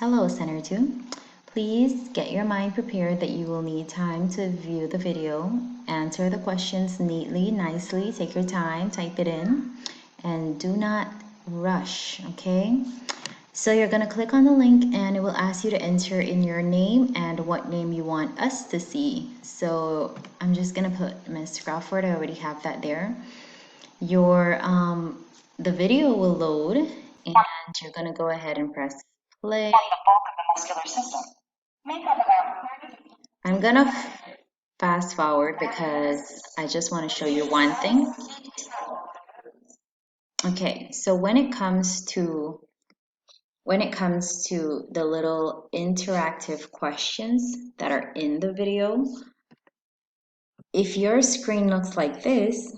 Hello, Center 2. Please get your mind prepared that you will need time to view the video, answer the questions neatly, nicely, take your time, type it in, and do not rush, okay? So you're going to click on the link and it will ask you to enter in your name and what name you want us to see. So I'm just going to put Miss Crawford. I already have that there. The video will load and you're going to go ahead and press play. The bulk of the muscular system. Make up about 30. I'm going to fast forward because I just want to show you one thing. Okay, so when it comes to the little interactive questions that are in the video, if your screen looks like this,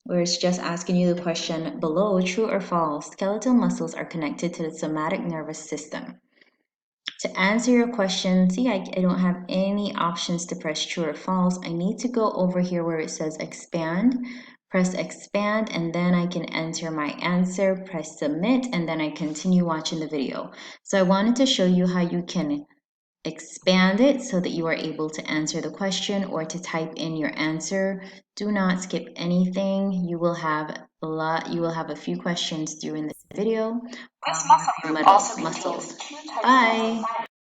where it's just asking you the question below, true or false, skeletal muscles are connected to the somatic nervous system. To answer your question, see, I don't have any options to press true or false. I need to go over here where it says expand, press expand, and then I can enter my answer, press submit, and then I continue watching the video. So I wanted to show you how you can expand it so that you are able to answer the question or to type in your answer. Do not skip anything. You will have a few questions during this video. This muscle group also contains two types of Bye. muscle